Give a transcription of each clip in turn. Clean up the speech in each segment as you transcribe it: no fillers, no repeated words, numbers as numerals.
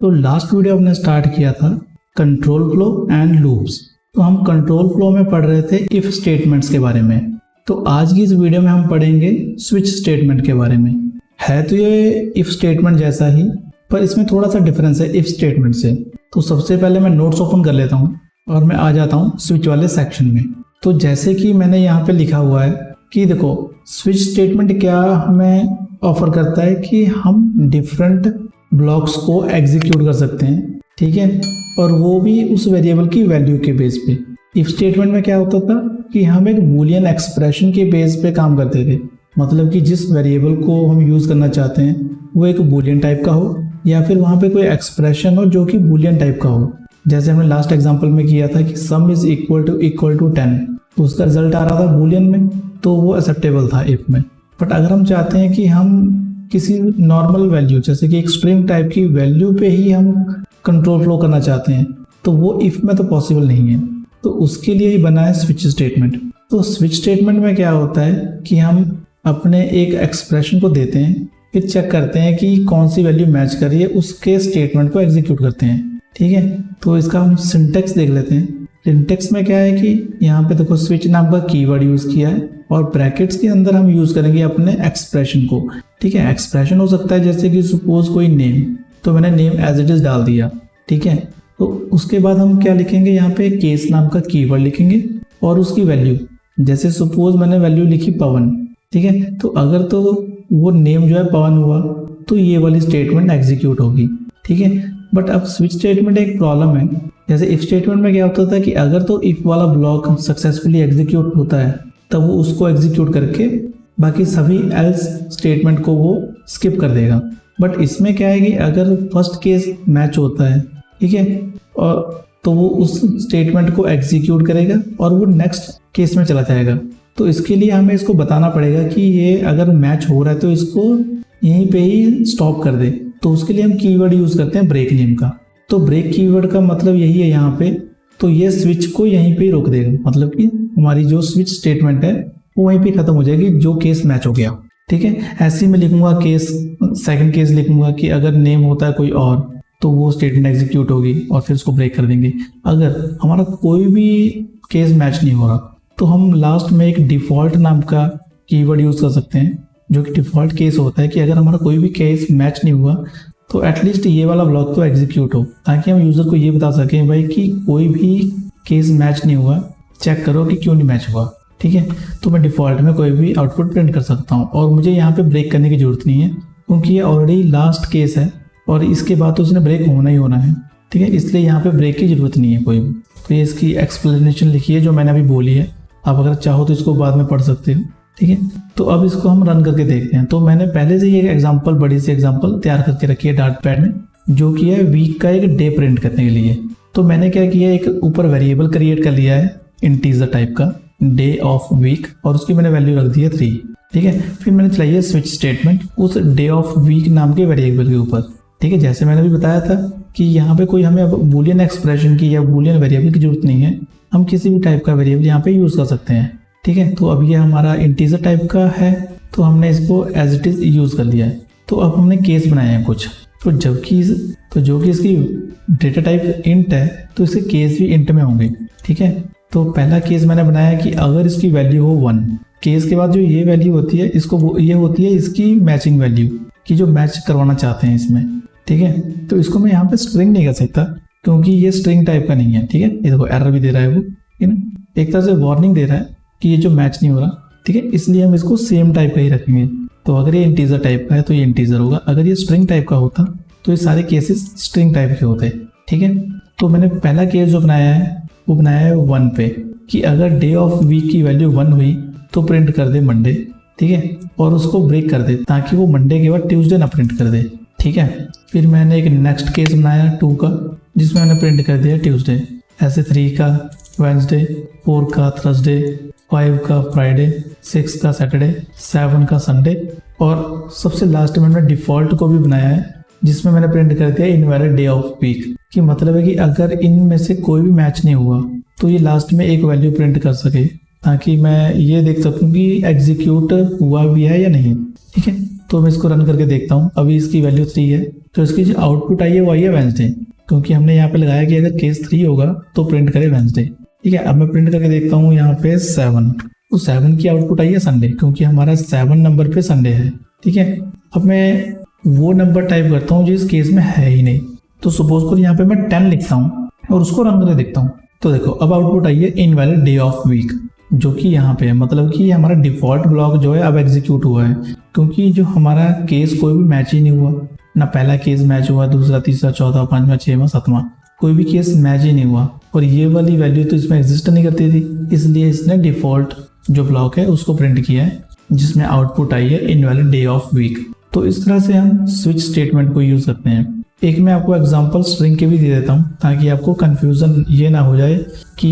तो last video हमने start किया था कंट्रोल फ्लो एंड लूप्स। तो हम कंट्रोल फ्लो में पढ़ रहे थे इफ स्टेटमेंट्स के बारे में। तो आज की इस वीडियो में हम पढ़ेंगे स्विच स्टेटमेंट के बारे में। है तो ये इफ स्टेटमेंट जैसा ही, पर इसमें थोड़ा सा डिफरेंस है इफ स्टेटमेंट से। तो सबसे पहले मैं नोट्स ओपन कर लेता हूँ और मैं आ जाता हूँ स्विच वाले सेक्शन में। तो जैसे कि मैंने यहाँ पे लिखा हुआ है कि देखो स्विच स्टेटमेंट क्या हमें ऑफर करता है कि हम डिफरेंट ब्लॉक्स को एग्जीक्यूट कर सकते हैं, ठीक है, और वो भी उस वेरिएबल की वैल्यू के बेस पे। इफ स्टेटमेंट में क्या होता था कि हम एक बूलियन एक्सप्रेशन के बेस पे काम करते थे, मतलब कि जिस वेरिएबल को हम यूज करना चाहते हैं वो एक बूलियन टाइप का हो या फिर वहाँ पे कोई एक्सप्रेशन हो जो कि बूलियन टाइप का हो। जैसे हमने लास्ट एग्जांपल में किया था कि सम इज इक्वल टू 10, तो उसका रिजल्ट आ रहा था बूलियन में, तो वो एक्सेप्टेबल था इफ में। बट अगर हम चाहते हैं कि हम किसी नॉर्मल वैल्यू जैसे कि एक स्ट्रिंग टाइप की वैल्यू पे ही हम कंट्रोल फ्लो करना चाहते हैं, तो वो इफ में तो पॉसिबल नहीं है। तो उसके लिए ही बना है स्विच स्टेटमेंट। तो स्विच स्टेटमेंट में क्या होता है कि हम अपने एक एक्सप्रेशन को देते हैं, फिर चेक करते हैं कि कौन सी वैल्यू मैच कर रही है, उसके स्टेटमेंट को एग्जीक्यूट करते हैं, ठीक है। तो इसका हम सिंटेक्स देख लेते हैं। सिंटेक्स में क्या है कि यहाँ पे देखो स्विच नाम का कीवर्ड यूज किया है और ब्रैकेट्स के अंदर हम यूज करेंगे अपने एक्सप्रेशन को, ठीक है। एक्सप्रेशन हो सकता है जैसे कि सपोज कोई नेम, तो मैंने नेम एज इट इज डाल दिया, ठीक है। तो उसके बाद हम क्या लिखेंगे, यहाँ पे केस नाम का कीवर्ड लिखेंगे और उसकी वैल्यू, जैसे सपोज मैंने वैल्यू लिखी पवन, ठीक है। तो अगर तो वो नेम जो है पवन हुआ तो ये वाली स्टेटमेंट एग्जीक्यूट होगी, ठीक है। बट अब स्विच स्टेटमेंट एक प्रॉब्लम है। जैसे इफ स्टेटमेंट में क्या होता था कि अगर तो इफ वाला ब्लॉक सक्सेसफुली एग्जीक्यूट होता है तब वो उसको एग्जीक्यूट करके बाकी सभी एल्स स्टेटमेंट को वो स्किप कर देगा। बट इसमें क्या है कि अगर फर्स्ट केस मैच होता है, ठीक है, और तो वो उस स्टेटमेंट को एग्जीक्यूट करेगा और वो नेक्स्ट केस में चला जाएगा। तो इसके लिए हमें इसको बताना पड़ेगा कि ये अगर मैच हो रहा है तो इसको यहीं पे ही स्टॉप कर दे। तो उसके लिए हम कीवर्ड यूज करते हैं ब्रेक नेम का। तो ब्रेक कीवर्ड का मतलब यही है यहाँ पे, तो ये स्विच को यहीं पे ही रोक देगा, मतलब कि हमारी जो स्विच स्टेटमेंट है वो वहीं पे खत्म हो जाएगी जो केस मैच हो गया, ठीक है। ऐसे ही मैं लिखूंगा केस, सेकंड केस लिखूंगा कि अगर नेम होता है कोई और तो वो स्टेटमेंट एग्जीक्यूट होगी और फिर उसको ब्रेक कर देंगे। अगर हमारा कोई भी केस मैच नहीं हो रहा तो हम लास्ट में एक डिफॉल्ट नाम का कीवर्ड यूज कर सकते हैं, जो कि डिफॉल्ट केस होता है कि अगर हमारा कोई भी केस मैच नहीं हुआ तो एटलीस्ट ये वाला ब्लॉक तो एग्जीक्यूट हो, ताकि हम यूजर को ये बता सकें भाई कि कोई भी केस मैच नहीं हुआ, चेक करो कि क्यों नहीं मैच हुआ, ठीक है। तो मैं डिफॉल्ट में कोई भी आउटपुट प्रिंट कर सकता हूँ और मुझे यहाँ पे ब्रेक करने की जरूरत नहीं है, क्योंकि ये ऑलरेडी लास्ट केस है और इसके बाद तो उसने ब्रेक होना ही होना है, ठीक है। इसलिए यहाँ पे ब्रेक की जरूरत नहीं है कोई भी। तो ये इसकी एक्सप्लेनेशन लिखी है जो मैंने अभी बोली है। आप अगर चाहो तो इसको बाद में पढ़ सकते हो, ठीक है। तो अब इसको हम रन करके देखते हैं। तो मैंने पहले से ही एक एग्जांपल, बड़ी सी एग्जांपल तैयार करके रखी है डार्ट पैड में, जो कि है वीक का एक डे प्रिंट करने के लिए। तो मैंने क्या किया, एक ऊपर वेरिएबल क्रिएट कर लिया है इंटीजर टाइप का, डे ऑफ वीक, और उसकी मैंने वैल्यू रख दी है 3, ठीक है। फिर मैंने चलाई है स्विच स्टेटमेंट उस डे ऑफ वीक नाम के वेरिएबल के ऊपर, ठीक है। जैसे मैंने अभी बताया था कि यहाँ पे कोई हमें अब बूलियन एक्सप्रेशन की या बूलियन वेरिएबल की जरूरत नहीं है, हम किसी भी टाइप का वेरिएबल यहाँ पे यूज कर सकते हैं, ठीक है। तो अब ये हमारा इंटीजर टाइप का है तो हमने इसको एज इट इज यूज कर लिया है। तो अब हमने केस बनाए हैं कुछ, तो जो कि इसकी डेटा टाइप इंट है तो इसके केस भी इंट में होंगे, ठीक है। तो पहला केस मैंने बनाया कि अगर इसकी वैल्यू हो 1, केस के बाद जो ये वैल्यू होती है इसको ये होती है इसकी मैचिंग वैल्यू कि जो मैच करवाना चाहते हैं इसमें, ठीक है। तो इसको मैं यहाँ पे स्ट्रिंग नहीं कर सकता क्योंकि ये स्ट्रिंग टाइप का नहीं है, ठीक है। ये देखो एरर भी दे रहा है वो, ठीक है ना, एक तरह से वार्निंग दे रहा है कि ये जो मैच नहीं हो रहा, ठीक है। इसलिए हम इसको सेम टाइप का ही रखेंगे। तो अगर ये इंटीजर टाइप का है तो ये इंटीजर होगा, अगर ये स्ट्रिंग टाइप का होता तो ये सारे केसेस स्ट्रिंग टाइप के होते, ठीक है। तो मैंने पहला केस जो बनाया है वो बनाया है 1 पे कि अगर डे ऑफ वीक की वैल्यू 1 हुई तो प्रिंट कर दे मंडे, ठीक है, और उसको ब्रेक कर दे ताकि वो मंडे के बाद ट्यूसडे ना प्रिंट कर दे, ठीक है। फिर मैंने एक नेक्स्ट केस बनाया 2 का जिसमें मैंने प्रिंट कर दिया ट्यूसडे, ऐसे 3 का वेंसडे, 4 का थर्सडे, 5 का फ्राइडे, 6 का सैटरडे, 7 का संडे, और सबसे लास्ट में मैंने डिफॉल्ट को भी बनाया है जिसमें मैंने प्रिंट कर दिया इनवैलिड डे ऑफ वीक, कि मतलब है कि अगर इनमें से कोई भी मैच नहीं हुआ तो ये लास्ट में एक वैल्यू प्रिंट कर सके ताकि मैं ये देख सकूं कि एग्जीक्यूट हुआ भी है या नहीं, ठीक है। तो मैं इसको रन करके देखता हूँ। अभी इसकी वैल्यू 3 है, तो इसकी जो आउटपुट आई है वो आई है वेंसडे, क्योंकि हमने यहाँ पे लगाया कि अगर केस 3 होगा तो प्रिंट करे वेंसडे। ठीक है, अब मैं प्रिंट करके देखता हूँ यहाँ पे 7, तो 7 की आउटपुट आई है संडे, क्योंकि हमारा 7 नंबर पे संडे है। ठीक है, अब मैं वो नंबर टाइप करता हूँ जो इस केस में है ही नहीं। तो सपोज कर यहाँ पे मैं 10 लिखता हूँ और उसको रन करके देखता हूँ, तो देखो अब आउटपुट आई है इनवैलिड डे ऑफ वीक, जो कि यहाँ पे है, मतलब कि हमारा डिफॉल्ट ब्लॉक जो है अब एग्जीक्यूट हुआ है, क्योंकि जो हमारा केस कोई भी मैच ही नहीं हुआ ना। पहला केस मैच हुआ, दूसरा, तीसरा, चौथा, पांचवा, छठवां, सातवां, कोई भी केस मैच ही नहीं हुआ। और ये वाली वैल्यू तो इसमें एग्जिस्ट नहीं करती थी, इसलिए इसने डिफॉल्ट जो ब्लॉक है उसको प्रिंट किया है, जिसमें आउटपुट आई है इनवैलिड डे ऑफ वीक। तो इस तरह से हम स्विच स्टेटमेंट को यूज करते हैं। एक मैं आपको एग्जांपल स्ट्रिंग के भी दे देता हूँ, ताकि आपको कंफ्यूजन ये ना हो जाए कि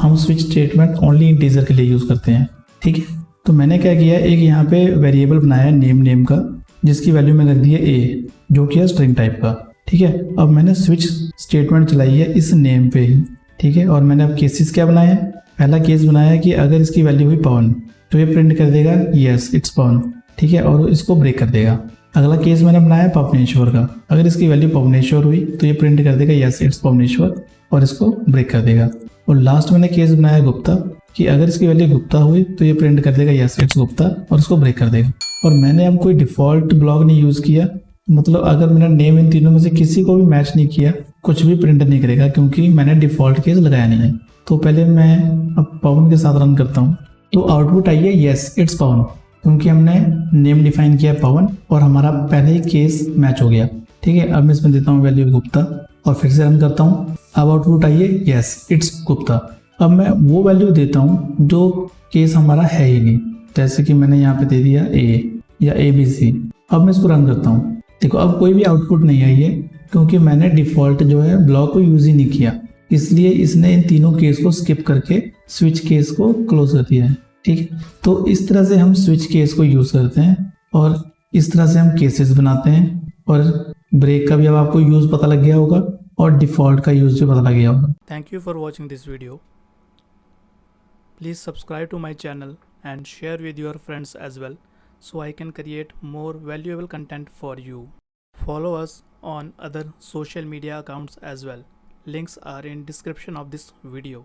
हम स्विच स्टेटमेंट ओनली इंटीजर के लिए यूज करते हैं। ठीक है, तो मैंने क्या किया है, एक यहाँ पे वेरिएबल बनाया है नेम का, जिसकी वैल्यू मैंने रख दी है ए, जो कि है स्ट्रिंग टाइप का। ठीक है, अब मैंने स्विच स्टेटमेंट चलाई है इस नेम पे ही। ठीक है, और मैंने अब केसेस क्या बनाए हैं, पहला केस बनाया है कि अगर इसकी वैल्यू हुई पवन तो ये प्रिंट कर देगा यस इट्स पवन। ठीक है, और इसको ब्रेक कर देगा। अगला केस मैंने बनाया पवनेश्वर का, अगर इसकी वैल्यू पवनेश्वर हुई तो ये प्रिंट कर देगा यस इट्स पवनेश्वर, और इसको ब्रेक कर देगा। और लास्ट मैंने केस बनाया गुप्ता कि अगर इसकी वैल्यू गुप्ता हुई तो ये प्रिंट कर देगा यस इट्स गुप्ता, और इसको ब्रेक कर देगा। और मैंने अब कोई डिफॉल्ट ब्लॉक नहीं यूज किया, मतलब अगर मैंने नेम इन तीनों में से किसी को भी मैच नहीं किया, कुछ भी प्रिंट नहीं करेगा, क्योंकि मैंने डिफॉल्ट केस लगाया नहीं है। तो पहले मैं अब पवन के साथ रन करता हूँ, तो आउटपुट आई है यस इट्स पवन, क्योंकि हमने नेम डिफाइन किया पवन और हमारा पहले ही केस मैच हो गया। ठीक है, अब मैं इसमें देता हूँ वैल्यू गुप्ता और फिर से रन करता हूँ। अब आउटपुट आई है यस इट्स गुप्ता। अब मैं वो वैल्यू देता हूँ जो केस हमारा है ही नहीं, जैसे कि मैंने यहाँ पे दे दिया ए या ABC। अब मैं इसको रन करता हूँ, देखो अब कोई भी आउटपुट नहीं आई है, क्योंकि मैंने डिफॉल्ट जो है ब्लॉक को यूज ही नहीं किया, इसलिए इसने इन तीनों केस को स्किप करके स्विच केस को क्लोज कर दिया है। ठीक है, तो इस तरह से हम स्विच केस को यूज करते हैं और इस तरह से हम केसेस बनाते हैं। और ब्रेक का भी अब आपको यूज पता लग गया होगा और डिफॉल्ट का यूज भी पता लग गया होगा। Thank you for watching this video. Please subscribe to my channel and share with your friends as well, so I can create more valuable content for you. Follow us on other social media accounts as well. Links are in description of this video.